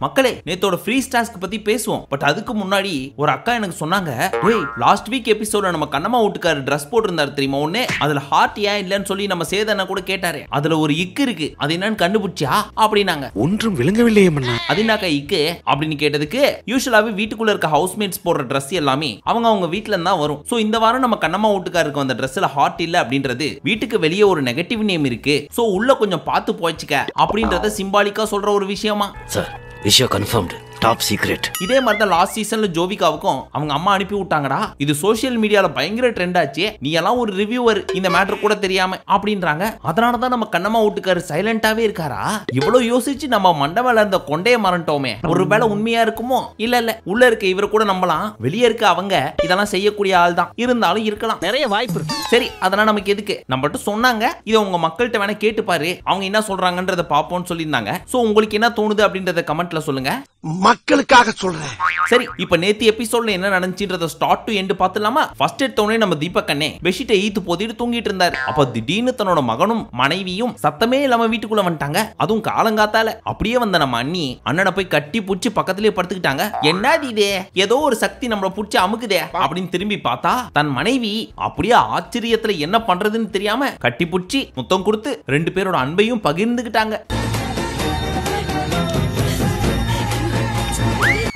மக்களே நேத்தோட free task பத்தி பேசுவோம். பட் அதுக்கு முன்னாடி ஒரு அக்கா எனக்கு சொன்னாங்க, "டேய் லாஸ்ட் வீக் எபிசோட்ல நம்ம கண்ணம்மா வீட்டுக்காரர் Dress போட்டுருந்தாரு தெரியுமா ஒண்ணே, அதுல ஹார்ட் ஏன் இல்லன்னு சொல்லி நம்ம சேதன கூட கேட்டாரு. அதுல ஒரு இக்கு இருக்கு, அது என்னன்னு கண்டுபிடிச்சா அப்படினாங்க. ஒன்றும் விளங்கவில்லையே மன்னா. அது என்னக்கா இக்கு அப்படின்னு கேட்டதுக்கு, யூசுவலாவே வீட்டுக்குள்ள இருக்க ஹவுஸ்மேட்ஸ் போடுற Dress எல்லாமே அவங்க வீட்ல இருந்தா வரும். சோ இந்த வாரம் நம்ம கண்ணம்மா வீட்டுக்காரருக்கு வந்த Dressல ஹார்ட் இல்ல அப்படின்றது வீட்டுக்கு வெளியே ஒரு நெகட்டிவ் நேம் இருக்கு. சோ உள்ள கொஞ்சம் பார்த்து போய்ச்சுக்க அப்படின்றத சிம்பாலிக்கா சொல்ற ஒரு விஷயமா. சார் விஷயம் கன்ஃபர்ம்டு, டாப் சீக்ரெட். இதே மாதிரி தான் லாஸ்ட் சீசன்ல ஜோவிகாவுக்கும் அவங்க அம்மா அனுப்பி விட்டாங்கடா. இது சோஷியல் மீடியால பயங்கர ட்ரெண்ட் ஆச்சு. நீ எல்லாம் ஒரு ரிவ்யூவர், இந்த மேட்டர் கூட தெரியாம அப்படின்றாங்க. அதனால தான் நம்ம கண்ணம்மா வீட்டுக்காரர் சைலண்டாவே இருக்காரா? இவ்வளவு யோசிச்சு நம்ம மண்டபல இருந்த கொண்டைய மறந்துட்டோமே. ஒருவேளை உண்மையா இருக்குமோ? இல்ல உள்ள இருக்க இவரை கூட நம்பலாம், வெளியே இருக்க அவங்க இதெல்லாம் செய்யக்கூடிய ஆள் தான் இருந்தாலும் இருக்கலாம், நிறைய வாய்ப்பு இருக்கு. சரி அதெல்லாம் நமக்கு எதுக்கு, நம்மகிட்ட சொன்னாங்க, இதை உங்க மக்கள்கிட்ட வேணா கேட்டு பாரு, அவங்க என்ன சொல்றாங்கன்றத பாப்போம்னு சொல்லியிருந்தாங்க. சோ உங்களுக்கு என்ன தோணுது அப்படின்றத கமெண்ட்ல சொல்லுங்க, மக்களுக்காக சொல்றேன். சரி இப்ப நேத்து எபிசோட்ல என்ன நடந்துச்சுன்றத ஸ்டார்ட் டு எண்ட் பாத்துலாமா? ஃபர்ஸ்ட் எடுத்தோனே நம்ம தீபக் அண்ணே பெட்ஷீட்டை ஈத்து போத்திட்டு தூங்கிட்டு இருந்தாரு. அப்ப திடீர்னு தன்னோட மகனும் மனைவியும் சத்தமே இல்லாம வீட்டுக்குள்ள வந்துட்டாங்க. அதுவும் காலங்காத்தால. அப்படியே வந்த நம்ம அண்ணனை போய் கட்டி புடிச்சு பக்கத்திலேயே படுத்துக்கிட்டாங்க. என்னது இது, ஏதோ ஒரு சக்தி நம்மள புடிச்சு அமுக்குதே அப்படின்னு திரும்பி பார்த்தா தன் மனைவி அப்படியே ஆச்சரியத்துல என்ன பண்றதுன்னு தெரியாம கட்டி புடிச்சு முத்தம் கொடுத்து ரெண்டு பேரோட அன்பையும் பகிர்ந்துகிட்டாங்க.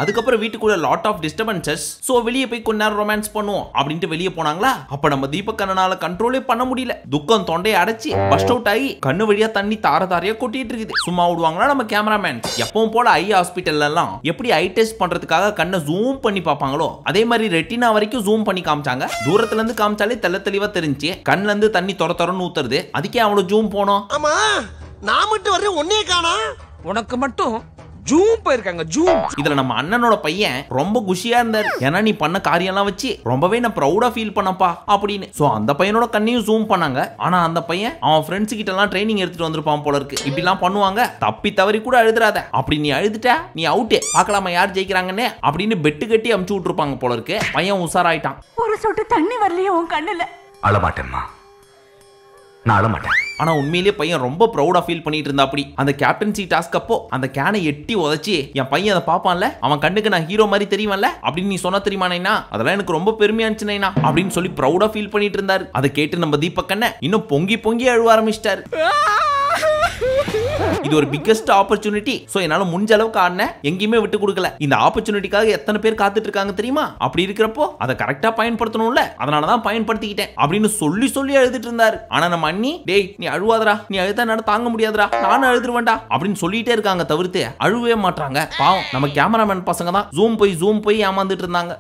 அதுக்கப்புறம் வீட்டுக்குள்ள லாட் ஆஃப் டிஸ்டர்பன்சஸ். சோ வெளியே போய் கொஞ்ச நேரம் ரொமான்ஸ் பண்ணுவோம் அப்படின்ட்டு வெளியே போனாங்களா. அப்ப நம்ம தீபக் அண்ணனால கண்ட்ரோலே பண்ண முடியல. துக்கம் தொண்டையை அடைச்சு பஸ்ட் அவுட் ஆகி கண்ணு வழியா தண்ணி தாரையா கொட்டிட்டு இருக்குது. சும்மா விடுவாங்களா நம்ம கேமராமேன்? எப்பவும் போல ஐ ஹாஸ்பிட்டல்ல எல்லாம் எப்படி ஐ டெஸ்ட் பண்றதுக்காக கண்ணை ஜூம் பண்ணி பார்ப்பாங்களோ அதே மாதிரி ரெட்டினா வரைக்கும் ஜூம் பண்ணி காமிச்சாங்க. தூரத்துல இருந்து காமிச்சாலே தெளிவா தெரிஞ்சு கண்ணுல இருந்து தண்ணி தொரன்னு ஊத்துறது. அதுக்கே அவ்வளவு ஜூம் போனோம். ஆமா நான் மட்டும் வரேன், ஒன்னே காணா. உனக்கு மட்டும் ஜூம் போயிருக்காங்க ஜூம். இதுல நம்ம அண்ணனோட பையன் ரொம்ப குஷியா இருந்தாரு. ஏன்னா நீ பண்ண காரியம்லாம் வச்சு ரொம்பவே நான் ப்ரௌடா ஃபீல் பண்ணப்பா அப்படின்னு. சோ அந்த பையனோட கண்ணையும் ஜூம் பண்ணாங்க. ஆனா அந்த பையன் அவன் ஃப்ரெண்ட்ஸ் கிட்ட எல்லாம் ட்ரைனிங் எடுத்துட்டு வந்திருப்பான் போல இருக்கு. இப்படி எல்லாம் பண்ணுவாங்க, தப்பி தவறி கூட அழுதுறாத, அப்படி நீ அழுதுட்ட நீ அவுட்டே, பார்க்கலாமா யார் ஜெயிக்கிறாங்கன்னு அப்படின்னு பெட்டு கட்டி அமுச்சு விட்டுருப்பாங்க போல இருக்கு. பையன் உஷாராயிட்டான். ஒரு சொட்டு தண்ணி வரலையே உன் கண்ணுல. அழமாட்டேம்மா, நான் அழமாட்டேன். ஆனா உண்மையிலேயே பையன் ரொம்ப ப்ரௌடா ஃபீல் பண்ணிட்டு இருந்தா. அப்படி அந்த கேப்டன்சி டாஸ்க் அப்போ அந்த கேனை எட்டி உதச்சி என் பையன் அதை பாப்பான்ல, அவன் கண்ணுக்கு நான் ஹீரோ மாதிரி தெரியுமல்ல அப்படின்னு நீ சொன்ன தெரியுமா நைனா, அதெல்லாம் எனக்கு ரொம்ப பெருமையா இருந்துச்சு நைனா அப்படின்னு சொல்லி ப்ரௌடா ஃபீல் பண்ணிட்டு இருந்தாரு. அதை கேட்டு நம்ம தீபக் அண்ணன் இன்னும் பொங்கி அழுவ ஆரம்பிச்சிட்டாரு. இது ஒரு பிக்கஸ்ட் ஆப்பர்ச்சுனிட்டி. சோ என்னால முடிஞ்ச அளவுக்கு ஆடின, எங்கேயுமே விட்டு கொடுக்கல. இந்த ஆப்பர்ச்சுனிட்டிக்காக எத்தனை பேர் காத்துட்டு இருக்காங்க தெரியுமா? அப்படி இருக்கிறப்போ அதை கரெக்டா பயன்படுத்தணும்ல, அதனாலதான் பயன்படுத்திக்கிட்டேன் அப்படின்னு சொல்லி அழுதுட்டு இருந்தாரு. ஆனா நம்ம அண்ணி, டேய் நீ அழுவாதரா, நீ அழுதா என்னால தாங்க முடியாதுடா, நானும் அழுதுருவேன்டா அப்படின்னு சொல்லிட்டே இருக்காங்க, தவிர்த்து அழுவே மாட்டாங்க. பாவம் நம்ம கேமராமேன் பசங்க தான் ஜூம் போய் ஏமாந்துட்டு இருந்தாங்க.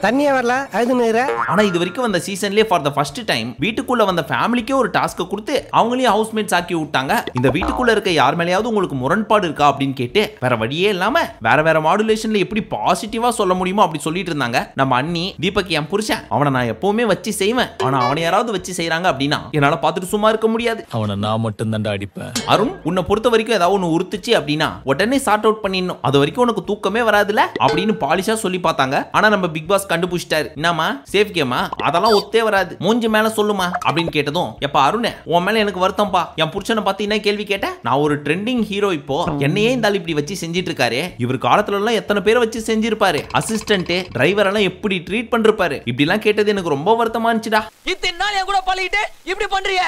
தண்ணியே வரல அழுதுனேற. ஆனா இது வரைக்கும் வந்த சீசன்லயே ஃபார் த ஃபர்ஸ்ட் டைம் வீட்டுக்குள்ள வந்த ஃபேமிலிக்கே ஒரு டாஸ்க் கொடுத்து அவங்களையும் ஹவுஸ்மேட்ஸ் ஆக்கி விட்டாங்க. இந்த வீட்டுக்குள்ள இருக்க யார் மேலேயாவது உங்களுக்கு முரண்பாடு இருக்கா அப்படின்னு கேட்டு வேற வழியே இல்லாம வேற மாடுலேஷன்ல எப்படி பாசிட்டிவா சொல்ல முடியுமோ அப்படி சொல்லிட்டு இருந்தாங்க நம்ம அண்ணி. தீபக் என் புருஷன், அவனை நான் எப்பவுமே வச்சு செய்வேன், ஆனா அவனை யாராவது வச்சு செய்யறாங்க அப்படின்னா என்னால பார்த்துட்டு சும்மா இருக்க முடியாது. அவனை நான் மட்டும் தான்டா அடிப்பேன். அருண் உன்னை பொறுத்த வரைக்கும் ஏதாவது ஒன்று உறுத்துச்சு அப்படின்னா உடனே சார்ட் அவுட் பண்ணிடணும், அது வரைக்கும் உனக்கு தூக்கமே வராதுல அப்படின்னு பாலிஷா சொல்லி பார்த்தாங்க. ஆனா நம்ம பிக் பாஸ் கண்டுபிடிச்சிட்டாரு. என்னமா சேஃப் கேமா, அதெல்லாம் ஒத்தே வராது, மூஞ்சி மேல சொல்லுமா அப்படின்னு கேட்டதும், எப்ப அருண் உன் மேல எனக்கு வருத்தம்பா, என் புருஷனை பார்த்து என்ன கேள்வி கேட்டேன், நான் ஒரு ட்ரெண்டிங் ஹீரோ, இப்போ என்னையே இந்த இப்படி வச்சு செஞ்சிட்டு இருக்காரு, இவர் காலத்துல எல்லாம் எத்தனை பேரை வச்சு செஞ்சிருப்பாரு, அசிஸ்டன்ட் டிரைவர் எல்லாம் எப்படி ட்ரீட் பண்ணிருப்பாரு, இப்படி எல்லாம் கேட்டது எனக்கு ரொம்ப வருத்தமா இருந்துச்சுடா. இத்தனை நாள் என் கூட பழகிட்டு இப்படி பண்றிய,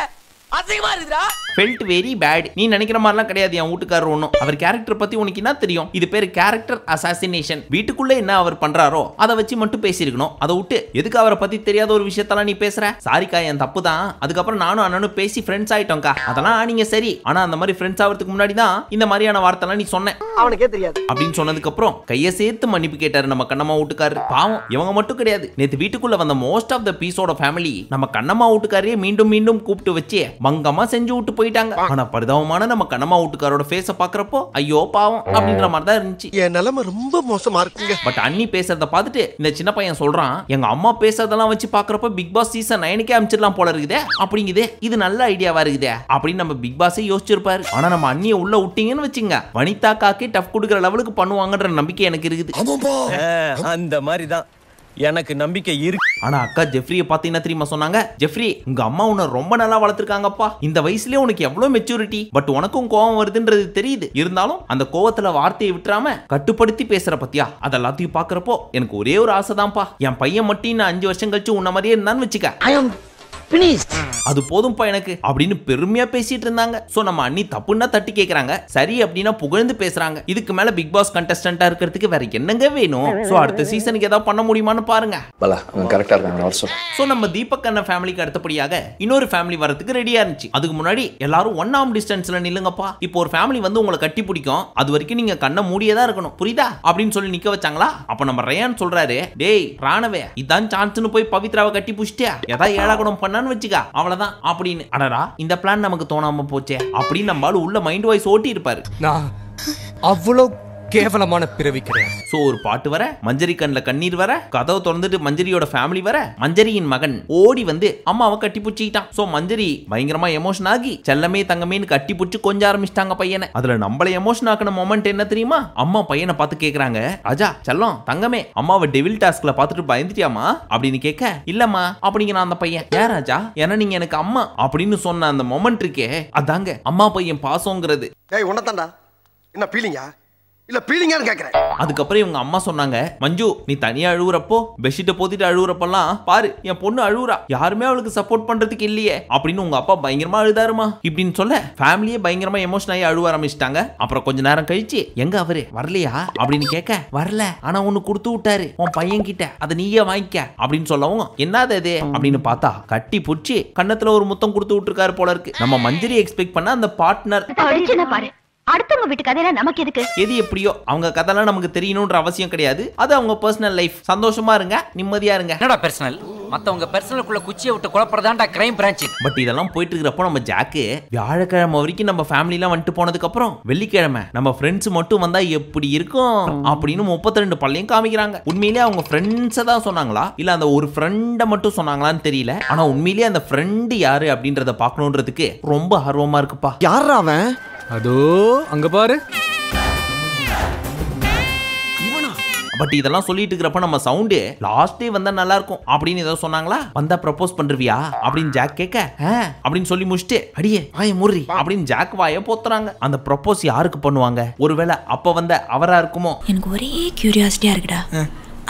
அசிங்கமா இருக்குடா. felt very bad. நீ நினைக்கிற மாதிரிலாம் கிடையாது என் வீட்டுக்காரர் ஒண்ணும். அவர் கேரக்டர் பத்தி உனக்கு என்ன தெரியும்? இது பேரு கேரக்டர் அசாசினேஷன். வீட்டுக்குள்ள என்ன அவர் பண்றாரோ அதை வச்சு மட்டும் பேசியிருக்கணும். அதை விட்டு எதுக்கு அவரை பத்தி தெரியாத ஒரு விஷயத்தெல்லாம் நீ பேசுற? சாரிக்கா என் தப்பு தான். அதுக்கப்புறம் நானும் அண்ணனும் பேசி ஃப்ரெண்ட்ஸ் ஆயிட்டோம்க்கா, அதெல்லாம் நீங்க சரி. ஆனா அந்த மாதிரி ஃப்ரெண்ட்ஸ் ஆகிறதுக்கு முன்னாடி தான் இந்த மாதிரியான வார்த்தைலாம் நீ சொன்ன, அவனுக்கே தெரியாது அப்படின்னு சொன்னதுக்கு அப்புறம் கையை சேர்த்து மன்னிப்பு கேட்டாரு நம்ம கண்ணம்மா வீட்டுக்காரர். பாவம் இவங்க மட்டும் கிடையாது, நேத்து வீட்டுக்குள்ள வந்த மோஸ்ட் ஆஃப் த பீஸோட ஃபேமிலி நம்ம கண்ணம்மா வீட்டுக்காரையே மீண்டும் கூப்பிட்டு வச்சு மங்கமா செஞ்சு விட்டு போயிட்டாங்க. ஆனா பரிதாபமான நம்ம கண்ணம்மா வீட்டுக்காரோட ஃபேஸ பாக்குறப்போ ஐயோ பாவம் அப்படின்ற மாதிரி தான் இருந்துச்சு. என் நிலைமை ரொம்ப மோசமா இருக்குங்க. பட் அண்ணி பேசுறத பார்த்துட்டு இந்த சின்ன பையன் சொல்றான், எங்க அம்மா பேசுறதெல்லாம் வச்சு பாக்குறப்ப பிக் பாஸ் சீசன் 9க்கே அமைச்சிடலாம் போல இருக்குதே அப்படிங்குதே, இது நல்ல ஐடியாவா இருக்குதே அப்படின்னு நம்ம பிக் பாஸே யோசிச்சிருப்பாரு. ஆனா நம்ம அண்ணியை உள்ள விட்டீங்கன்னு வச்சுங்க, வனிதா காக்கே டஃப் கொடுக்குற லெவலுக்கு பண்ணுவாங்கன்ற நம்பிக்கை எனக்கு இருக்குது. அந்த மாதிரி தான் எனக்கு நம்பிக்கை இருக்கு. ஆனா அக்கா ஜெஃப்ரிய பார்த்து என்ன தெரியுமா சொன்னாங்க? ஜெஃப்ரி, உங்க அம்மா உன்னை ரொம்ப நல்லா வளர்த்திருக்காங்கப்பா. இந்த வயசுலயே உனக்கு எவ்வளவு மெச்சூரிட்டி. பட் உனக்கும் கோவம் வருதுன்றது தெரியுது. இருந்தாலும் அந்த கோவத்துல வார்த்தையை விட்டுறாம கட்டுப்படுத்தி பேசுற பத்தியா, அதெல்லாத்தையும் பாக்குறப்போ எனக்கு ஒரே ஒரு ஆசைதான்ப்பா. என் பையன் மட்டும் இன்னும் 5 வருஷம் கழிச்சு உன்ன மாதிரியே இருந்தான்னு வச்சுக்க, அது போதும்பா எனக்கு அப்படின்னு பெருமையா பேசிட்டு இருந்தாங்க. சோ நம்ம அண்ணி தப்புன்னா தட்டி கேக்குறாங்க, சரி அப்படின்னா புகழ்ந்து பேசுறாங்க. இதுக்கு மேல பிக் பாஸ் கண்டஸ்டன்டா இருக்கிறதுக்கு வேற என்னங்க வேணும்? சோ அடுத்த சீசனுக்கு ஏதாவது பண்ண முடியுமான்னு பாருங்க. சோ நம்ம தீபக் அண்ணன் ஃபேமிலிக்கு அடுத்தபடியாக இன்னொரு ஃபேமிலி வரதுக்கு ரெடியா இருந்துச்சு. அதுக்கு முன்னாடி எல்லாரும் 1 arm டிஸ்டன்ஸ்ல நில்லுங்கப்பா. இப்போ ஒரு ஃபேமிலி வந்து உங்களை கட்டி பிடிக்கும், அது வரைக்கும் நீங்க கண்ணை மூடியதா இருக்கணும், புரியுதா அப்படின்னு சொல்லி நிக்க வச்சாங்களா. அப்ப நம்ம ரயான் சொல்றாரு, டேய் ராணவே, இதான் சான்ஸ்னு போய் பவித்ராவை கட்டி புடிச்சிட்டியா, ஏதாவது ஏழாகணும் பண்ணான்னு வச்சுக்கா, அவ்வளவுதான் அப்படின்னு. அடடா, இந்த பிளான் நமக்கு தோணாம போச்சே அப்படின்னு நம்மால உள்ள மைண்ட் வாய்ஸ் ஓட்டி இருப்பாரு. நான் அவ்வளவு கேவலமான பிறவி கிடையாது. சோ ஒரு பாட்டு வர, மஞ்சரி கண்ணுல கண்ணீர் வர, கதவை திறந்துட்டு மஞ்சரியோட ஃபேமிலி வர, மஞ்சரியின் மகன் ஓடி வந்து அம்மாவை கட்டி புடிச்சிட்டான். சோ மஞ்சரி பயங்கரமா எமோஷன் ஆகி செல்லமே தங்கமேன்னு கட்டி புடிச்சு கொஞ்சம் ஆரம்பிச்சிட்டாங்க பையனை. அதுல நம்மள எமோஷன் ஆக்கின மொமெண்ட் என்ன தெரியுமா? அம்மா பையனை பார்த்து கேக்குறாங்க, ராஜா செல்லம் தங்கமே, அம்மாவை டெவில் டாஸ்க்ல பார்த்துட்டு பயந்துட்டியாமா அப்படின்னு கேட்க, இல்லம்மா அப்படிங்கிறான் அந்த பையன். ஏன் ராஜா, ஏன்னா நீங்க எனக்கு அம்மா அப்படின்னு சொன்ன அந்த மொமெண்ட் இருக்கே, அதாங்க அம்மா பையன் பாசங்கிறது. ஏய் உன்னதான்டா என்ன பீலிங்கா இல்ல பீலிங்கான்னு கேக்குறேன். அதுக்கப்புறம் இவங்க அம்மா சொன்னாங்க, மஞ்சு நீ தனியா அழுவுறப்போ பெட்ஷீட்டை போத்திட்டு அழுவுறப்பெல்லாம் பாரு என் பொண்ணு அழுவுறா, யாருமே அவளுக்கு சப்போர்ட் பண்றதுக்கு இல்லையே அப்படின்னு உங்க அப்பா பயங்கரமா அழுதாருமா இப்படின்னு சொல்ல ஃபேமிலியே பயங்கரமா எமோஷன் ஆகி அழுவ ஆரம்பிச்சிட்டாங்க. அப்புறம் கொஞ்ச நேரம் கழிச்சு, எங்க அவரு வரலையா அப்படின்னு கேட்க, வரல ஆனா ஒண்ணு கொடுத்து விட்டாரு உன் பையன் கிட்ட, அதை நீயே வாங்கிக்க அப்படின்னு சொல்லவும், என்னது அது அப்படின்னு பார்த்தா கட்டி புடிச்சு கண்ணத்துல ஒரு முத்தம் கொடுத்து விட்டுருக்காரு போல இருக்கு. நம்ம மஞ்சரி எக்ஸ்பெக்ட் பண்ண அந்த பார்ட்னர். அடுத்தவங்க வீட்டு கதையெல்லாம் நமக்கு எதுக்கு? எது எப்படியோ அவங்க கதைலாம் நமக்கு தெரியணும்ன்ற அவசியம் கிடையாது. அது அவங்க பர்சனல் லைஃப். சந்தோஷமா இருங்க, நிம்மதியா இருங்க. என்னடா பர்சனல்? மத்தவங்க பர்சனலுக்குள்ள குச்சியை விட்டு குழப்பறதாண்டா கிரைம் பிரான்ச். பட் இதெல்லாம் போயிட்டு இருக்கிறப்போ நம்ம ஜாக்கு வியாழக்கிழமை வரைக்கும் நம்ம ஃபேமிலி எல்லாம் வந்துட்டு போனதுக்கு அப்புறம் வெள்ளிக்கிழமை நம்ம ஃப்ரெண்ட்ஸ் மட்டும் வந்தா எப்படி இருக்கும் அப்படின்னு 32 பள்ளியும் காமிக்கிறாங்க. உண்மையிலேயே அவங்க ஃப்ரெண்ட்ஸை தான் சொன்னாங்களா இல்ல அந்த ஒரு ஃப்ரெண்டை மட்டும் சொன்னாங்களான்னு தெரியல. ஆனா உண்மையிலேயே அந்த ஃப்ரெண்டு யாரு அப்படின்றத பார்க்கணுன்றதுக்கு ரொம்ப ஆர்வமா இருக்குப்பா. யாரா அவன்? அதோ அங்க பாரு. பட் இதெல்லாம் சொல்லிட்டு இருக்கிறப்ப நம்ம சவுண்டு லாஸ்ட் டே வந்தா நல்லா இருக்கும் அப்படின்னு ஏதோ சொன்னாங்களா. வந்தா ப்ரப்போஸ் பண்றியா அப்படின்னு ஜாக் கேட்க, அப்படின்னு சொல்லி முடிச்சுட்டு, அடியே வாய முறி அப்படின்னு ஜாக் வாய போத்துறாங்க. அந்த ப்ரப்போஸ் யாருக்கு பண்ணுவாங்க? ஒருவேளை அப்ப வந்த அவரா இருக்குமோ? எனக்கு ஒரே கியூரியாசிட்டியா இருக்குடா,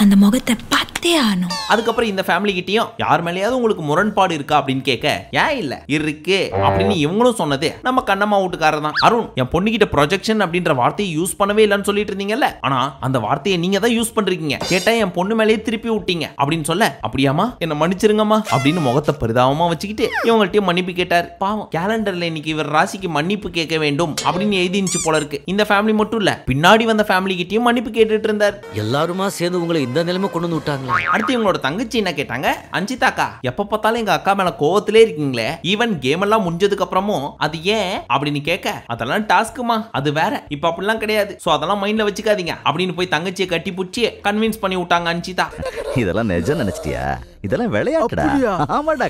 அந்த முகத்தை பார்த்தே ஆனும். அதுக்கப்புறம் இந்த ஃபேமிலி கிட்டயும் யார் மேலேயாவது உங்களுக்கு முரண்பாடு இருக்கா அப்படின்னு கேட்க, ஏன் இல்ல இருக்கு அப்படின்னு இவங்களும் சொன்னது நம்ம கண்ணம்மா வீட்டுக்காரர் தான். அருண், என் பொண்ணு கிட்ட ப்ரொஜெக்ஷன் அப்படின்ற வார்த்தையை யூஸ் பண்ணவே இல்லைன்னு சொல்லிட்டு இருந்தீங்கல்ல, ஆனா அந்த வார்த்தையை நீங்க தான் யூஸ் பண்றீங்க, கேட்டா என் பொண்ணு மேலேயே திருப்பி விட்டீங்க அப்படின்னு சொல்ல, அப்படியாமா என்ன மன்னிச்சிருங்கம்மா அப்படின்னு முகத்தை பரிதாபமா வச்சுக்கிட்டு இவங்கள்ட்டயும் மன்னிப்பு கேட்டார். பாவம், கேலண்டர்ல இன்னைக்கு இவர் ராசிக்கு மன்னிப்பு கேட்க வேண்டும் அப்படின்னு எழுதிச்சு போல இருக்கு. இந்த ஃபேமிலி மட்டும் இல்ல, பின்னாடி வந்த ஃபேமிலி கிட்டயும் மன்னிப்பு கேட்டுட்டு இருந்தார். எல்லாருமா சேர்ந்து உங்களை இந்த நிலைமை கொண்டு வந்து விட்டாங்களா? அடுத்து இவங்களோட தங்கச்சி என்ன கேட்டாங்க, அஞ்சிதாக்கா எப்ப பார்த்தாலும் எங்க அக்கா மேல கோவத்திலே இருக்கீங்களே, ஈவன் கேம் எல்லாம் முடிஞ்சதுக்கு அப்புறமும் அது ஏன் அப்படின்னு கேட்க, அதெல்லாம் டாஸ்க்குமா, அது வேற, இப்ப அப்படிலாம் கிடையாது, சோ அதெல்லாம் மைண்ட்ல வச்சுக்காதீங்க அப்படின்னு போய் தங்கச்சியை கட்டி புடிச்சு கன்வின்ஸ் பண்ணி விட்டாங்க அஞ்சிதா. இதெல்லாம் நிஜம் நினைச்சிட்டியா? இதெல்லாம் விளையாட்டுடா. ஆமாடா,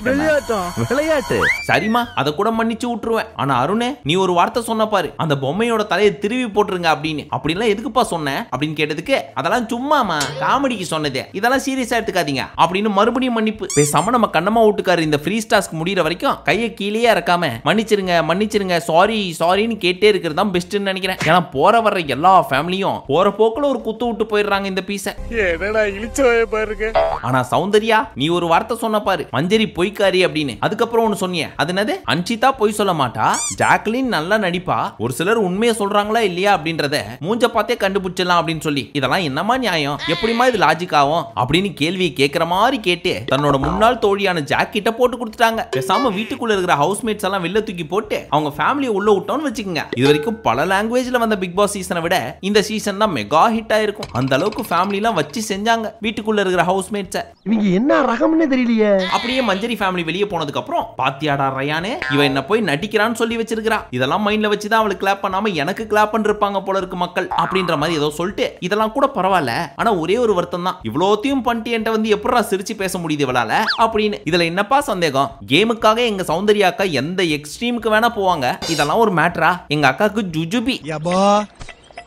விளையாட்டு. சரிமா, அத கூட மன்னிச்சு விட்டுருவேன். ஆனா அருணே, நீ ஒரு வார்த்தை சொன்ன பாரு, அந்த பொம்மையோட தலையை திருவி போட்டுருங்க அப்படின்னு. அப்படிலாம் எதுக்குப்பா சொன்ன அப்படின்னு கேட்டதுக்கு, அதெல்லாம் சும்மாமா காமெடிக்கு சொன்னதே, இதெல்லாம் சீரியஸா எடுத்துக்காதீங்க அப்படின்னு மறுபடியும் மன்னிப்பு. பேசாம நம்ம கண்ணம்மா வீட்டுக்காரர் இந்த ஃப்ரீ டாஸ்க் முடியற வரைக்கும் கையை கீழேயே இறக்காம மன்னிச்சிருங்க மன்னிச்சிருங்க சாரி சாரின்னு கேட்டே இருக்கிறது தான் பெஸ்ட்னு நினைக்கிறேன். ஏன்னா போற வர்ற எல்லா ஃபேமிலியும் போற போக்குல ஒரு குத்து விட்டு போயிடுறாங்க இந்த பீஸை. என்னடா இழிச்சவே பாருங்க. ஆனா சௌந்தர்யா, நீ ஒரு வார்த்தை சொன்ன பாரு, மஞ்சரி பொய்க்காரி அப்படின்னு. அதுக்கப்புறம் ஒன்னு சொன்னியே, அது என்னது? அன்சிதா பொய் சொல்ல மாட்டா, ஜாக்லின் நல்லா நடிப்பா, ஒரு சிலர் உண்மையை சொல்றாங்களா இல்லையா அப்படின்றத மூஞ்ச பார்த்தே கண்டுபிடிச்சிடலாம் அப்படின்னு சொல்லி, இதெல்லாம் என்னமா நியாயம், எப்படிமா இது லாஜிக் ஆகும் அப்படின்னு கேள்வி கேட்கிற மாதிரி கேட்டு தன்னோட முன்னாள் தோழியான ஜாக் கிட்ட போட்டு கொடுத்துட்டாங்க. பேசாம வீட்டுக்குள்ள இருக்கிற ஹவுஸ்மேட்ஸ் எல்லாம் வெளில தூக்கி போட்டு அவங்க ஃபேமிலியை உள்ள விட்டோம்னு வச்சுக்கோங்க. இது வரைக்கும் பல லாங்குவேஜ்ல வந்த பிக் பாஸ் சீசனை விட இந்த சீசன் தான் மெகா ஹிட் ஆயிருக்கும். அந்த அளவுக்கு ஃபேமிலி எல்லாம் வச்சு செஞ்சாங்க வீட்டுக்குள்ள இருக்கிற ஹவுஸ்மேட்ஸ். இவங்க என்ன ரகம்னே தெரியலையே. அப்படியே மஞ்சரி ஃபேமிலி வெளியே போனதுக்கு அப்புறம், பாத்தியாடா ரயானே, இவன் என்ன போய் நடிக்கிறான்னு சொல்லி வச்சிருக்கா, இதெல்லாம் மைண்ட்ல வச்சுதான் அவளுக்கு கிளாப் பண்ணாம எனக்கு கிளாப் பண்ணிருப்பாங்க போல இருக்கு மக்கள் அப்படின்ற மாதிரி ஏதோ சொல்லிட்டு, இதெல்லாம் கூட பரவாயில்ல, ஆனா ஒரே ஒரு வருத்தம் தான், இவ்வளோத்தையும் பண்ணிட்டு என்கிட்ட வந்து எப்படா சிரிச்சு பேச முடியுது இவளால அப்படின்னு. இதுல என்னப்பா சந்தேகம்? கேமுக்காக எங்க சௌந்தர்யா அக்கா எந்த எக்ஸ்ட்ரீமுக்கு வேணா போவாங்க, இதெல்லாம் ஒரு மேட்டரா? எங்க அக்காக்கு ஜுஜுபி.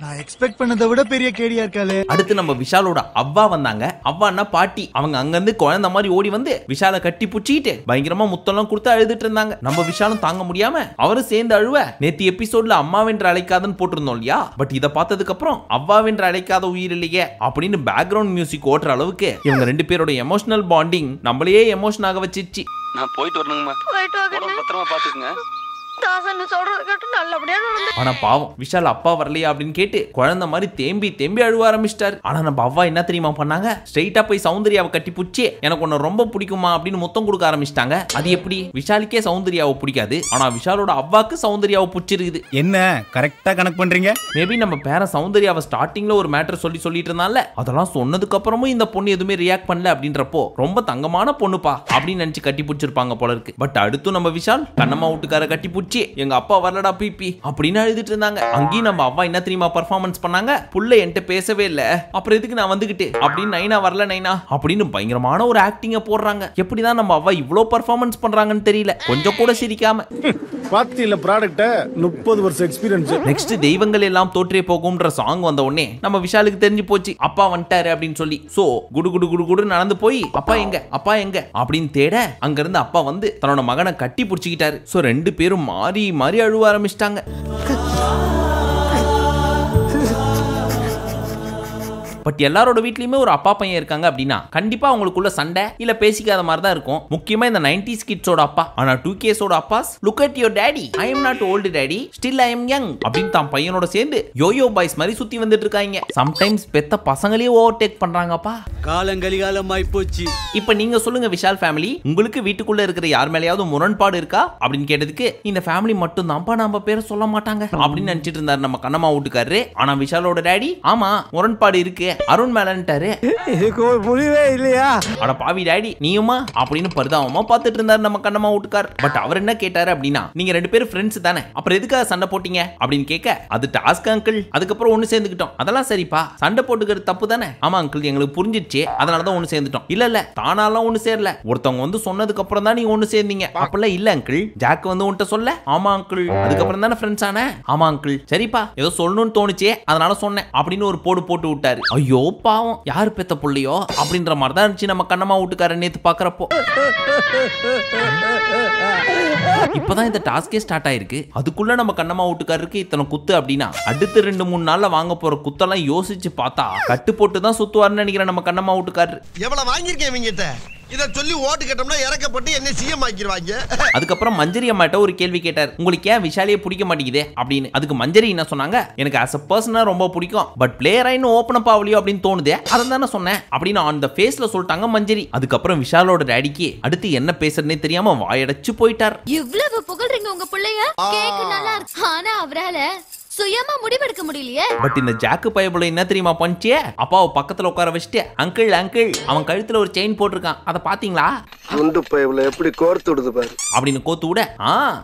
நான் எக்ஸ்பெக்ட் பண்ணதை விட பெரிய கேடியா இருக்காளே. அடுத்து நம்ம விஷாலோட அவ்வா வந்தாங்க. அவ்வான்னா பாட்டி. அவங்க அங்கிருந்து குழந்தை மாதிரி ஓடி வந்து விஷாலை கட்டி புடிச்சிட்டு பயங்கரமா முத்தெல்லாம் கொடுத்து அழுதுட்டு இருந்தாங்க. நம்ம விஷாலும் தாங்க முடியாம அவரும் சேர்ந்து அழுவ. நேத்து எபிசோட்ல அம்மாவென்று அழைக்காதன்னு போட்டிருந்தோம் இல்லையா? பட் இதை பார்த்ததுக்கு அப்புறம் அவ்வாவென்று அழைக்காத உயிர் இல்லையே அப்படின்னு பேக்ரவுண்ட் மியூசிக் ஓட்டுற அளவுக்கு இவங்க ரெண்டு பேரோட எமோஷனல் பாண்டிங் நம்மளையே எமோஷன் ஆக வச்சிருச்சு. நான் போயிட்டு வரணுங்கம்மா. பத்திரமா பாத்துக்குங்க. ஆனா பாவம் விஷால் அப்பா வரலையா அப்படின்னு கேட்டு குழந்தை மாதிரி தேம்பி தேம்பி அழுவ ஆரம்பிச்சிட்டாரு. ஆனா நம்ம அவ்வா என்ன தெரியுமா பண்ணாங்க? ஸ்ட்ரைட்டா போய் சௌந்தர்யாவை கட்டி புடிச்சு எனக்கு உன்னை ரொம்ப பிடிக்குமா அப்படின்னு முத்தம் கொடுக்க ஆரம்பிச்சிட்டாங்க. அது எப்படி? விஷாலுக்கே சௌந்தர்யாவை பிடிக்காது, ஆனா விஷாலோட அவ்வாக்கு சௌந்தர்யாவை பிடிச்சிருக்குது. என்ன கரெக்டா கனெக்ட் பண்றீங்க? மேபி நம்ம பேர சௌந்தர்யாவை ஸ்டார்டிங்ல ஒரு மேட்டர் சொல்லிட்டு இருந்தால அதெல்லாம் சொன்னதுக்கு அப்புறமும் இந்த பொண்ணு எதுவுமே ரியாக்ட் பண்ணல அப்படின்றப்போ ரொம்ப தங்கமான பொண்ணுப்பா அப்படின்னு நினைச்சு கட்டி பிடிச்சிருப்பாங்க போல இருக்கு. பட் அடுத்து நம்ம விஷால் கண்ணம்மா வீட்டுக்கார கட்டி பிடிச்சி எங்க அப்பா வரலடா பிபி அப்படின்னு அழுதுட்டு இருந்தாங்க. அங்கேயும் நம்ம அவ்வா என்ன தெரியுமா பர்ஃபார்மன்ஸ் பண்ணாங்க? புள்ள என்கிட்ட பேசவே இல்ல, அப்புறம் எதுக்கு நான் வந்துகிட்டு அப்படின்னு நைனா வரல நைனா அப்படின்னு பயங்கரமான ஒரு ஆக்டிங்க போடுறாங்க. எப்படிதான் நம்ம அவ்வா இவ்ளோ பர்ஃபார்மன்ஸ் பண்றாங்கன்னு தெரியல, கொஞ்சம் கூட சிரிக்காம. பாத்தியில ப்ராடக்ட்ட 30 வருஷம் எக்ஸ்பீரியன்ஸ். நெக்ஸ்ட் தெய்வங்கள் எல்லாம் தோற்றே போகும்ன்ற சாங் வந்த உடனே நம்ம விஷாலுக்கு தெரிஞ்சு போச்சு அப்பா வந்துட்டாரு அப்படின்னு சொல்லி. சோ குடு குடு குடு குடு நடந்து போய் அப்பா எங்க அப்பா எங்க அப்படின்னு தேட அங்க இருந்து அப்பா வந்து தன்னோட மகனை கட்டி பிடிச்சிக்கிட்டாரு. சோ ரெண்டு பேரும் மாறி மாறி அழுவ ஆரம்பிச்சிட்டாங்க. பட் எல்லாரோட வீட்லயுமே ஒரு அப்பா பையன் இருக்காங்க அப்படின்னா கண்டிப்பா அவங்களுக்குள்ள சண்டை இல்ல பேசிக்காத மாதிரி தான் இருக்கும். முக்கியமா இந்த 90s கிட்ஸோட அப்பா. ஆனா 2Ksோட அப்பாஸ் look at your daddy, I am not old daddy, still I am young அப்படின்னு தான் பையனோட சேர்ந்து யோயோ பாய்ஸ் மாதிரி சுத்தி வந்துட்டு இருக்காங்க. சம்டைம்ஸ் பெத்த பசங்களையே ஓவர்டேக் பண்றாங்கப்பா. காலங்கலிகாலமாய் போச்சு. இப்ப நீங்க சொல்லுங்க விஷால் ஃபேமிலி, உங்களுக்கு வீட்டுக்குள்ள இருக்கிற யார் மேலயாவது முரண்பாடு இருக்கா அப்படின்னு கேட்டதுக்கு இந்த ஃபேமிலி மட்டும் தான்ப்பா நம்ம பேரை சொல்ல மாட்டாங்க அப்படின்னு நினைச்சிட்டு இருந்தாரு நம்ம கண்ணம்மா வீட்டுக்காரரு. ஆனா விஷாலோட டாடி ஆமா முரண்பாடு இருக்கு அருண் மேலன்ட்டாரு. இதுக்கு ஒரு முடிவே இல்லையா? அட பாவி டாடி நீயுமா அப்படின்னு பரிதாபமா பார்த்துட்டு இருந்தாரு நம்ம கண்ணம்மா வீட்டுக்கார். பட் அவர் என்ன கேட்டாரு அப்படின்னா நீங்க ரெண்டு பேரும் ஃப்ரெண்ட்ஸ் தானே, அப்புறம் எதுக்காக சண்டை போட்டீங்க அப்படின்னு கேட்க அது டாஸ்க் அங்கிள், அதுக்கப்புறம் ஒண்ணு சேர்ந்துக்கிட்டோம். அதெல்லாம் சரிப்பா, சண்டை போட்டுக்கிறது தப்பு தானே. ஆமா அங்கிள் எங்களுக்கு புரிஞ்சிடுச்சு, அதனாலதான் ஒண்ணு சேர்ந்துட்டோம். இல்ல தானாலாம் ஒண்ணு சேரல, ஒருத்தவங்க வந்து சொன்னதுக்கு அப்புறம் தான் நீங்க ஒண்ணு சேர்ந்தீங்க. அப்பெல்லாம் இல்ல அங்கிள், ஜாக் வந்து உன்கிட்ட சொல்ல. ஆமா அங்கிள், அதுக்கப்புறம் தானே ஃப்ரெண்ட்ஸ் ஆன. ஆமா அங்கிள், சரிப்பா ஏதோ சொல்லணும்னு தோணுச்சே அதனால சொன்னேன் அப்படின்னு ஒரு போட்டு விட்டாரு. ஐயோ பாவம், யாரு பெத்த புள்ளையோ அப்படின்ற மாதிரி தான் இருந்துச்சு நம்ம கண்ணம்மா வீட்டுக்காரன் நேத்து பாக்குறப்போ. இப்பதான் இந்த டாஸ்கே ஸ்டார்ட் ஆயிருக்கு, அதுக்குள்ள நம்ம கண்ணம்மா வீட்டுக்காரருக்கு இத்தனை குத்து அப்படின்னா அடுத்து 2-3 நாள்ல வாங்க போற குத்தெல்லாம் யோசிச்சு பார்த்தா கட்டு போட்டு தான் சுத்துவாருன்னு நினைக்கிறேன் நம்ம கண்ணம்மா வீட்டுக்காரரு. எவ்வளவு வாங்கியிருக்கேன் இவங்கிட்ட, இத சொல்லி ஓட்டு கேட்டோம்னா இறக்கப்பட்டு என்ன சிஎம் ஆக்கிடுவாங்க. அதுக்கப்புறம் மஞ்சரி அம்மாட்ட ஒரு கேள்வி கேட்டார், உங்களுக்கு ஏன் விஷாலியே பிடிக்க மாட்டேங்குதே அப்படின்னு. அதுக்கு மஞ்சரி என்ன சொன்னாங்க, எனக்கு as a person ரொம்ப பிடிக்கும், பட் பிளேயரா இன்னும் ஓபன் அப் ஆகலையோ அப்படின்னு தோணுதே, அதை தானே சொன்னேன் அப்படின்னு ஆன் த ஃபேஸ்ல சொல்லிட்டாங்க மஞ்சரி. அதுக்கப்புறம் விஷாலோட டாடிக்கு அடுத்து என்ன பேசுறதுனே தெரியாம வாயடைச்சு போயிட்டார். இவ்வளவு புகழ்றீங்க உங்க பிள்ளைய, கேக்க நல்லா இருக்கு, ஆனா அவரால சுயமா முடிவெடுக்க முடியலையே. பட் இந்த ஜாக்கு பயபுல என்ன தெரியுமா பண்ணிச்சே, அப்பாவை பக்கத்துல உட்கார வச்சுட்டு அங்கிள் அங்கிள் அவன் கழுத்துல ஒரு செயின் போட்டிருக்கான், அதை பாத்தீங்களா? குண்டு பயபுல எப்படி கோர்த்து விடுது பாரு அப்படின்னு கோத்து விட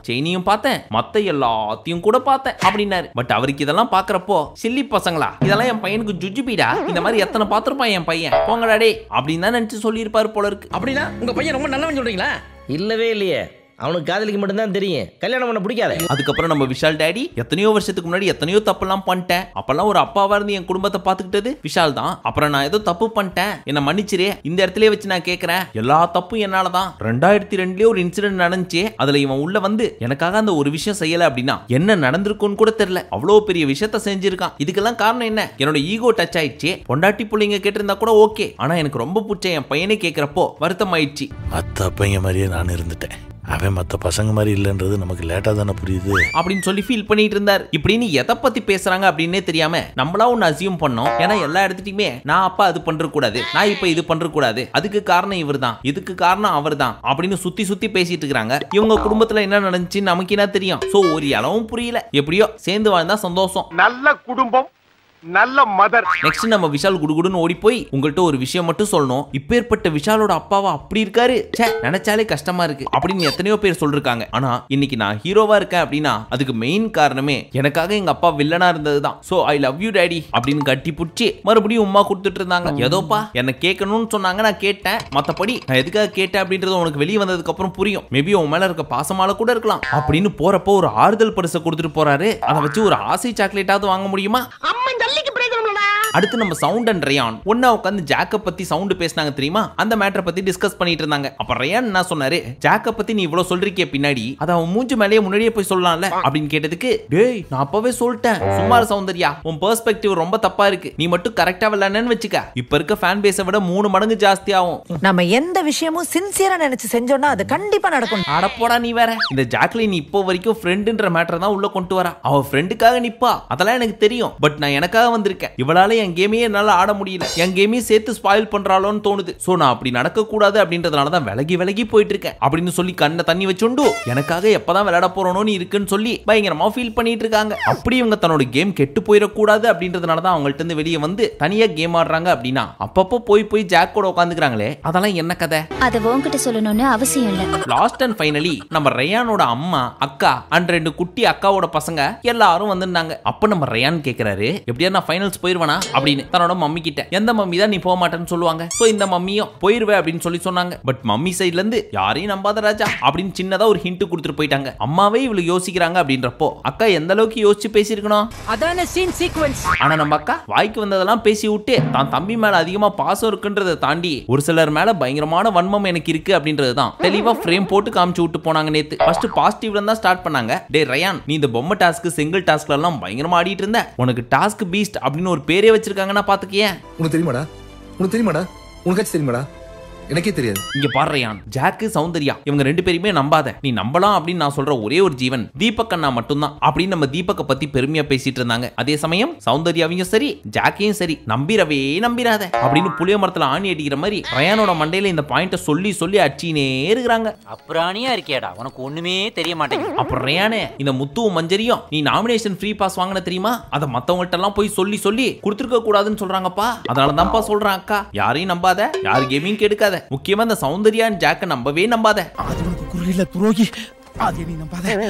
செயினையும் பார்த்தேன் மத்த எல்லாத்தையும் கூட பார்த்தேன் அப்படின்னாரு. பட் அவருக்கு இதெல்லாம் பாக்குறப்போ சில்லி பசங்களா, இதெல்லாம் என் பையனுக்கு ஜுஜுபீடா, இந்த மாதிரி எத்தனை பாத்திருப்பான் என் பையன், போங்கடாடே அப்படின்னு தான் நினைச்சு சொல்லியிருப்பாரு போல இருக்கு. அப்படின்னா உங்க பையன் ரொம்ப நல்லவன் சொல்றீங்களா? இல்லவே இல்லையே, அவனுக்கு காதலிக்கு மட்டும்தான் தெரியும், கல்யாணம் பண்ண பிடிக்காது. அதுக்கப்புறம் நம்ம விஷால் டாடி எத்தனையோ வருஷத்துக்கு முன்னாடி எத்தனையோ தப்புலாம் பண்ணிட்டேன், அப்பெல்லாம் ஒரு அப்பாவா இருந்து என் குடும்பத்தை பாத்துக்கிட்டது விஷால் தான், அப்புறம் நான் ஏதோ தப்பு பண்ணிட்டேன் என்ன மன்னிச்சிரே, இந்த இடத்துல வச்சு நான் கேட்கிறேன் எல்லா தப்பும் என்னாலதான். 2002 ஒரு இன்சிடென்ட் நடந்துச்சு, அதுல இவன் உள்ள வந்து எனக்காக அந்த ஒரு விஷயம் செய்யல அப்படின்னா என்ன நடந்திருக்கும்னு கூட தெரியல, அவ்வளவு பெரிய விஷயத்த செஞ்சிருக்கான். இதுக்கெல்லாம் காரணம் என்ன, என்னோட ஈகோ டச் ஆயிடுச்சு. பொண்டாட்டி பிள்ளைங்க கேட்டிருந்தா கூட ஓகே, ஆனா எனக்கு ரொம்ப பிடிச்ச என் பையனை கேட்கிறப்போ வருத்தம் ஆயிடுச்சு. மத்த பையன் மாதிரியே நான் இருந்துட்டேன், அவன் மத்த பசங்க மாதிரி இல்லன்றது நமக்கு லேட்டா தானே புரியுது அப்படின்னு சொல்லி ஃபீல் பண்ணிட்டு இருந்தார். இப்படின்னு எதை பத்தி பேசுறாங்க அப்படின்னே தெரியாம நம்மளா ஒன்னு அசியூம் பண்ணோம். ஏன்னா எல்லா இடத்துலயுமே நான் அப்பா அது பண்ற கூடாது, நான் இப்ப இது பண்ற கூடாது, அதுக்கு காரணம் இவர் தான், இதுக்கு காரணம் அவர் தான் அப்படின்னு சுத்தி பேசிட்டு இருக்காங்க. இவங்க குடும்பத்துல என்ன நடந்துச்சு நமக்கு என்ன தெரியும். சோ ஒரு அளவும் புரியல, எப்படியோ சேர்ந்து வாழ்ந்தா சந்தோஷம். நல்ல குடும்பம் நல்ல மதர். நெக்ஸ்ட் நம்ம விஷால் குடுகுடுன்னு ஓடி போய் உங்கள்ட்ட ஒரு விஷயம் மட்டும் சொல்லணும், இப்பேற்பட்ட விஷாலோட அப்பாவா அப்படி இருக்காரு, நினைச்சாலே கஷ்டமா இருக்கு அப்படின்னு எத்தனையோ பேர் சொல்லிருக்காங்க. ஆனா இன்னைக்கு நான் ஹீரோவா இருக்கேன் அப்படின்னா அதுக்கு மெயின் காரணமே எனக்காக எங்க அப்பா வில்லனா இருந்ததுதான். So I love you daddy அப்படின்னு கட்டி புடிச்சு மறுபடியும் உமா கொடுத்துட்டு இருந்தாங்க. ஏதோப்பா என்ன கேட்கணும்னு சொன்னாங்க, நான் கேட்டேன். மத்தபடி நான் எதுக்காக கேட்டேன் அப்படின்றது உனக்கு வெளியே வந்ததுக்கு அப்புறம் புரியும். மேபி உன் மேல இருக்க பாசமால கூட இருக்கலாம் அப்படின்னு போறப்போ ஒரு ஆறுதல் பரிசை கொடுத்துட்டு போறாரு. அதை வச்சு ஒரு ஆசை சாக்லேட்டாவது வாங்க முடியுமா? அடுத்து நம்ம சவுண்ட் அண்ட் ரயான் ஒன்னா உட்காந்து ஜாக்க பத்தி சவுண்ட் பேசினாங்க தெரியுமா? அந்த மேட்டரை பத்தி டிஸ்கஸ் பண்ணிட்டு இருந்தாங்க. அப்ப ரயான் என்ன சொன்னாரு, ஜாக்க பத்தி நீ இவ்வளவு சொல்றிக்கே பின்னாடி அத அவன் மூஞ்சி மேலேயே முன்னாடியே போய் சொல்லலாம்ல அப்படின்னு கேட்டதுக்கு, டேய் நான் அப்பவே சொல்லிட்டேன் சுமார் சௌந்தர்யா, உன் பெர்ஸ்பெக்டிவ் ரொம்ப தப்பா இருக்கு, நீ மட்டும் கரெக்டா விளையாடுன்னு வச்சுக்க, இப்ப இருக்க ஃபேன் பேஸை விட 3 மடங்கு ஜாஸ்தி ஆகும். நம்ம எந்த விஷயமும் சின்சியரா நினைச்சு செஞ்சோம்னா அது கண்டிப்பா நடக்கும். அடப்போடா நீ வேற. இந்த ஜாக்லின் இப்போ வரைக்கும் ஃப்ரெண்டுன்ற மேட்டர் தான் உள்ள கொண்டு வரா. அவ ஃப்ரெண்டுக்காக நிப்பா, அதெல்லாம் எனக்கு தெரியும். பட் நான் எனக்காக வந்திருக்கேன். இவளால என் கேமையே என்னால ஆட முடியல, என் கேமையும் சேர்த்து ஸ்பாயில் பண்றாளோன்னு தோணுது. சோ நான் அப்படி நடக்க கூடாது அப்படின்றதுனால தான் விலகி போயிட்டு இருக்கேன் அப்படின்னு சொல்லி கண்ணை தண்ணி வச்சுண்டு எனக்காக எப்பதான் விளையாட போறோம்னு இருக்குன்னு சொல்லி பயங்கரமா ஃபீல் பண்ணிட்டு இருக்காங்க. அப்படி இவங்க தன்னோட கேம் கெட்டு போயிடக்கூடாது அப்படின்றதுனால தான் அவங்கள்ட்ட இருந்து வெளியே வந்து தனியா கேம் ஆடுறாங்க. அப்படின்னா அப்பப்போ போய் ஜாக் கூட உட்காந்துக்கிறாங்களே, அதெல்லாம் என்ன கதை? அத உன்கிட்ட சொல்லணும்னு அவசியம் இல்ல. லாஸ்ட் அண்ட் ஃபைனலி நம்ம ரயானோட அம்மா, அக்கா அண்ட் 2 குட்டி அக்காவோட பசங்க எல்லாரும் வந்திருந்தாங்க. அப்ப நம்ம ரயான் கேக்குறாரு, எப்படியா நான் ஃபைனல்ஸ் போயிருவானா அப்படின்னு தன்னோட மம்மி கிட்ட. எந்த மம்மி தான் நீ போக மாட்டேன்னு சொல்லுவாங்க. சோ இந்த மம்மியும் போயிருவே அப்படின்னு சொல்லி சொன்னாங்க. பட் மம்மி சைடுல இருந்து யாரையும் நம்பாத ராஜா அப்படின்னு சின்னதா ஒரு ஹிண்ட் கொடுத்துட்டு போயிட்டாங்க. அம்மாவே இவ்வளவு யோசிக்கிறாங்க அப்படின்றப்போ அக்கா எந்த அளவுக்கு யோசிச்சு பேசியிருக்கணும். அதான சீன் சீக்வென்ஸ். ஆனா நம்ம அக்கா வாய்க்கு வந்ததெல்லாம் பேசி விட்டு தான் தம்பி மேல அதிகமா பாசம் இருக்குன்றதை தாண்டி ஒரு சிலர் மேல பயங்கரமான வன்மம் எனக்கு இருக்கு அப்படின்றதுதான் தெளிவா ஃப்ரேம் போட்டு காமிச்சு விட்டு போனாங்க. நேத்து ஃபர்ஸ்ட் பாசிட்டிவ்ல தான் ஸ்டார்ட் பண்ணாங்க. டே ரயான், நீ இந்த பொம்மை டாஸ்க் சிங்கிள் டாஸ்க்ல எல்லாம் பயங்கரமா ஆடிட்டு இருந்த, உனக்கு டாஸ்க் பீஸ்ட் அப்படின்னு ஒரு பேரே வச்சிருக்காங்கன்னா பாத்துக்கியே. உனக்கு தெரியுமாடா உனக்காச்சும் தெரியுமாடா? எனக்கே தெரியாது. இங்க பாருயான், ஜாக்கு சௌந்தர்யா இவங்க 2 பேருமே நம்பாத, நீ நம்பலாம் அப்படின்னு நான் சொல்ற ஒரே ஒரு ஜீவன் தீபக் அண்ணா மட்டும்தான் அப்படின்னு நம்ம தீபக்க பத்தி பெருமையா பேசிட்டு இருந்தாங்க. அதே சமயம் சௌந்தர்யாவையும் சரி ஜாக்கையும் சரி நம்பிராத அப்படின்னு புளிய மரத்துல ஆணி அடிக்கிற மாதிரி ரயானோட மண்டையில இந்த பாயிண்ட சொல்லி அடிச்சினே இருக்கிறாங்க. அப்புறானியா இருக்கியாடா, உனக்கு ஒண்ணுமே தெரிய மாட்டேங்குது. அப்புறம் ரயானே, இந்த முத்துவும் மஞ்சரியும் நீ நாமினேஷன் ஃப்ரீ பாஸ் வாங்கின தெரியுமா, அதை மத்தவங்கள்ட்ட எல்லாம் போய் சொல்லி கொடுத்துருக்க கூடாதுன்னு சொல்றாங்கப்பா. அதனாலதான்ப்பா சொல்றேன் அக்கா, யாரையும் நம்பாத, யாரு கேமையும் கெடுக்காத, முக்கியமா இந்த சௌந்தர்யா ஜாக்க நம்பவே நம்பாத. துரோகி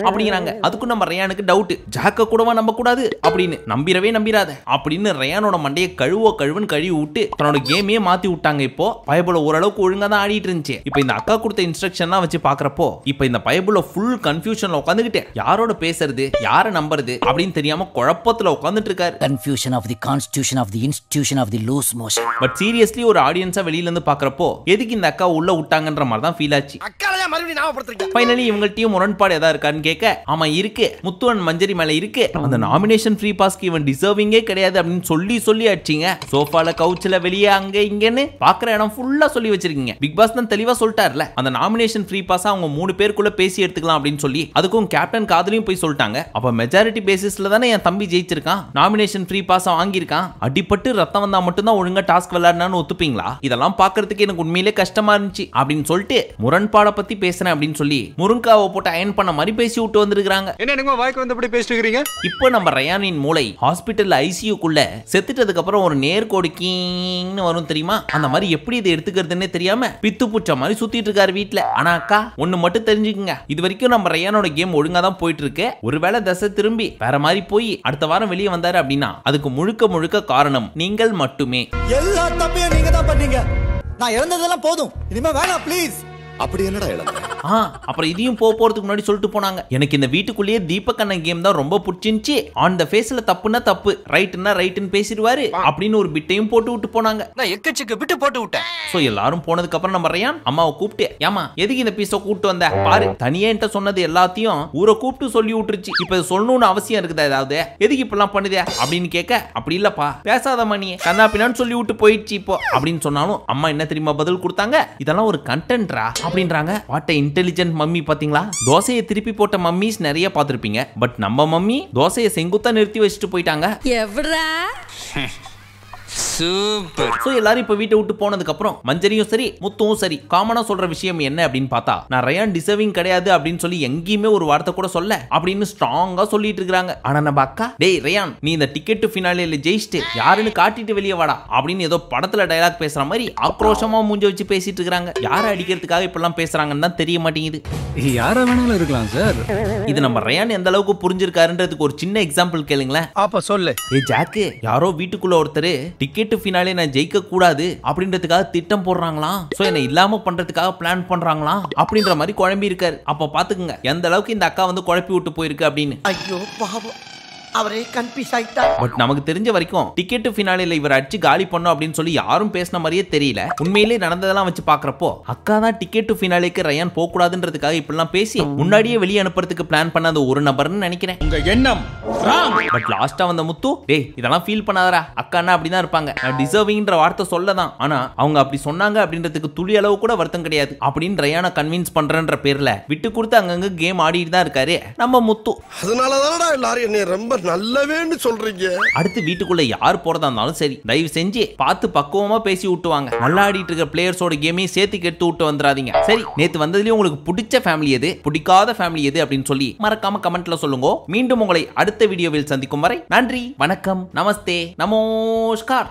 அப்படிங்கிறாங்க. அதுக்கும் நம்ம ரயானுக்கு டவுட், ஜாக்க கூடவா நம்ப கூடாது அப்படின்னு. நம்பிராத அப்படின்னு ரயானோட மண்டையை கழுவுன்னு கழுவி விட்டு தன்னோட கேமையே மாத்தி விட்டாங்க. இப்போ பயபுல ஓரளவுக்கு ஒழுங்கா தான் ஆடிட்டு இருந்துச்சு. இப்போ இந்த அக்கா கொடுத்த இன்ஸ்ட்ரக்ஷன்லாம் வச்சு பாக்குறப்போ இப்போ இந்த பயபுல ஃபுல் கன்ஃபியூஷன்ல உட்காந்துக்கிட்டு யாரோட பேசுறது யாரை நம்புறது அப்படின்னு தெரியாம குழப்பத்துல உட்காந்துட்டு இருக்காரு. Confusion of the constitution of the institution of the loose motion. But seriously ஒரு ஆடியன்ஸா வெளியில இருந்து பாக்குறப்போ எதுக்கு இந்த அக்கா உள்ள விட்டாங்கன்ற மாதிரி தான் ஃபீல் ஆச்சு. ஃபைனலி இவங்கள்ட்டயும் முரண்பாடு ஏதா இருக்கான்னு கேட்க, ஆமா இருக்கு, முத்துவன் மஞ்சரி மேல இருக்கு, அந்த நாமினேஷன் ஃப்ரீ பாஸ்க்கு இவன் டிசர்விங்கே கிடையாது அப்படின்னு சொல்லி அடிச்சிங்க. சோஃபால கவுச்ல வெளியே அங்க இங்கன்னு பாக்குற இடம் ஃபுல்லா சொல்லி வச்சிருக்கீங்க. பிக் பாஸ் தான் தெளிவா சொல்லிட்டார்ல, அந்த நாமினேஷன் ஃப்ரீ பாஸ் அவங்க 3 பேருக்குள்ள பேசி எடுத்துக்கலாம் அப்படின்னு சொல்லி. அதுக்கும் கேப்டன் காதலையும் போய் சொல்லிட்டாங்க. அப்ப மெஜாரிட்டி பேசிஸ்ல தானே என் தம்பி ஜெயிச்சிருக்கான், நாமினேஷன் ஃப்ரீ பாஸ் வாங்கியிருக்கான். அடிப்பட்டு ரத்தம் வந்தா மட்டும் தான் ஒழுங்கா டாஸ்க் விளையாடணும்னு ஒத்துப்பீங்களா? இதெல்லாம் பாக்குறதுக்கு எனக்கு உண்மையிலே கஷ்டமா இருந்துச்சு அப்படின்னு சொல்லிட்டு முரண்பாட பத்தி பேசுறேன் அப்படின்னு சொல்லி முருங்காவை போட்டு அயன் பண்ண மாதிரி பேசி விட்டு வந்திருக்காங்க. என்ன வாய்க்கு வந்தபடி பேசிட்டு இருக்கீங்க? இப்போ நம்ம ரயானின் மூளை ஹாஸ்பிட்டல் ஐசியூக்குள்ள செத்துட்டதுக்கு அப்புறம் ஒரு நேர்கோடு கீங்னு வரும் தெரியுமா, அந்த மாதிரி எப்படி இதை எடுத்துக்கிறதுன்னு தெரியாம பித்து புச்ச மாதிரி சுத்திட்டு இருக்காரு வீட்டுல. ஆனா அக்கா ஒண்ணு மட்டும் தெரிஞ்சுக்குங்க, இது வரைக்கும் நம்ம ரயானோட கேம் ஒழுங்கா தான் போயிட்டு இருக்கு. ஒருவேளை தசை திரும்பி வேற மாதிரி போய் அடுத்த வாரம் வெளியே வந்தாரு அப்படின்னா அதுக்கு முழுக்க காரணம் நீங்கள் மட்டுமே. எல்லா தப்பையும் நீங்க தான் பண்ணீங்க. நான் இறந்ததெல்லாம் போதும், இனிமே வேணாம் ப்ளீஸ். அப்படி என்னடா இழந்த? அப்புறம் இதையும் போறதுக்கு முன்னாடி சொல்லிட்டு போனாங்க, எனக்கு இந்த வீட்டுக்குள்ளேயே தீபக் அண்ணன் கேம் தான் ரொம்ப பிடிச்சிருந்துச்சு, ஆன் த ஃபேஸ்ல தப்புன்னா தப்பு ரைட்னா ரைட்னு பேசிடுவாரு அப்படின்னு ஒரு பிட்டையும் போட்டு விட்டு போனாங்க. நான் எக்கச்சக்க பிட்டு போட்டு விட்டேன். சோ எல்லாரும் போனதுக்கு அப்புறம் நம்ம ரயான் அம்மாவை கூப்பிட்டு, ஏமா எதுக்கு இந்த பீஸை கூப்பிட்டு வந்த பாரு, தனியா என்கிட்ட சொன்னது எல்லாத்தையும் ஊரை கூப்பிட்டு சொல்லி விட்டுருச்சு, இப்ப சொல்லணும்னு அவசியம் இருக்குதா ஏதாவது, எதுக்கு இப்பெல்லாம் பண்ணுதே அப்படின்னு கேட்க, அப்படி இல்லப்பா பேசாத மணி கண்ணா பின்னான்னு சொல்லி விட்டு போயிடுச்சு இப்போ அப்படின்னு சொன்னாலும் அம்மா என்ன தெரியுமா பதில் கொடுத்தாங்க, இதெல்லாம் ஒரு கண்டென்ட்ரா அப்படின்றாங்க. வாட் எ இன்டெலிஜென்ட் மம்மி பாத்தீங்களா. தோசையை திருப்பி போட்ட மம்மிஸ் நிறைய பார்த்திருப்பீங்க, பட் நம்ம மம்மி தோசையை செங்குத்தா நிறுத்தி வச்சுட்டு போயிட்டாங்க. சூப்பர். சோ எல்லாரும் இப்ப வீட்டை விட்டு போனதுக்கு அப்புறம் மஞ்சரியும் சரி முத்துவும் சரி காமனா சொல்ற விஷயம் என்ன அப்படின்னு பார்த்தா, நான் ரயான் டிசர்விங் கிடையாது அப்படின்னு சொல்லி எங்கேயுமே ஒரு வார்த்தை கூட சொல்ல அப்படின்னு ஸ்ட்ராங்கா சொல்லிட்டு இருக்காங்க. ஆனா நம்ம அக்கா, டேய் ரயான், நீ இந்த டிக்கெட் டு ஃபினாலேல ஜெயிச்சிட்டு யாருன்னு காட்டிட்டு வெளியே வாடா அப்படின்னு ஏதோ படத்துல டயலாக் பேசுற மாதிரி ஆக்ரோஷமா மூஞ்ச வச்சு பேசிட்டு இருக்காங்க. யாரை அடிக்கிறதுக்காக இப்பெல்லாம் பேசுறாங்கன்னு தான் தெரிய மாட்டேங்குது. யாரா வேணாலும் இருக்கலாம் சார். இது நம்ம ரயான் எந்த அளவுக்கு புரிஞ்சிருக்காருன்றதுக்கு ஒரு சின்ன எக்ஸாம்பிள் கேளுங்களேன். அப்ப சொல்லு. ஜாக்கு, யாரோ வீட்டுக்குள்ள ஒருத்தர் டிக்கெட் ஃபினாலே நான் ஜெயிக்க கூடாது அப்படின்றதுக்காக திட்டம் போடுறாங்களாம். சோ என்ன இல்லாம பண்றதுக்காக பிளான் பண்றாங்களாம் அப்படின்ற மாதிரி குழம்பி இருக்காரு. அப்ப பாத்துக்குங்க எந்த அளவுக்கு இந்த அக்கா வந்து குழப்பி விட்டு போயிருக்கு அப்படின்னு. ஐயோ பாவம், அவரே கன்ஃபியூஸ் ஆயிட்டா. பட் நமக்கு தெரிஞ்ச வரைக்கும் டிக்கெட் ஃபினாலேல இவர் அடிச்சு காலி பண்ணோம் அப்படின்னு சொல்லி யாரும் பேசின மாதிரியே தெரியல. உண்மையிலேயே நடந்ததெல்லாம் வச்சு பாக்குறப்போ அக்கா தான் டிக்கெட் ஃபினாலேக்கு ரயான் போக கூடாதுன்றதுக்காக இப்படிலாம் பேசி முன்னாடியே வெளியே அனுப்புறதுக்கு பிளான் பண்ண அந்த ஒரு நபர்னு நினைக்கிறேன். உங்க எண்ணம் பட் லாஸ்டா வந்த முத்து, டேய் இதெல்லாம் ஃபீல் பண்ணாதடா, அக்கானா அப்படிதான் இருப்பாங்க, நான் டிசர்விங்ன்ற வார்த்தை சொல்லதான், ஆனா அவங்க அப்படி சொன்னாங்க அப்படின்றதுக்கு துளி அளவு கூட வருத்தம் கிடையாது அப்படின்னு ரயானை கன்வின்ஸ் பண்றன்ற பேர்ல விட்டு கொடுத்து அங்கங்க கேம் ஆடிட்டு தான் இருக்காரு நம்ம முத்து. அதனாலதானடா எல்லாரும் என்னை ரொம்ப நல்லவேன்னு சொல்றீங்க. அடுத்து வீட்டுக்குள்ள யார் போறதா இருந்தாலும் சரி தயவு செஞ்சு பார்த்து பக்குவமா பேசி விட்டுவாங்க. நல்லா ஆடிட்டு இருக்க பிளேயர்ஸோட கேமையும் சேர்த்து கெடுத்து விட்டு வந்துடாதீங்க. சரி, நேத்து வந்ததுலயும் உங்களுக்கு பிடிச்ச ஃபேமிலி எது, பிடிக்காத ஃபேமிலி எது அப்படின்னு சொல்லி மறக்காம கமெண்ட்ல சொல்லுங்க. மீண்டும் உங்களை அடுத்த வீடியோவில் சந்திக்கும் வரை நன்றி, வணக்கம், நமஸ்தே, நமஸ்கார்.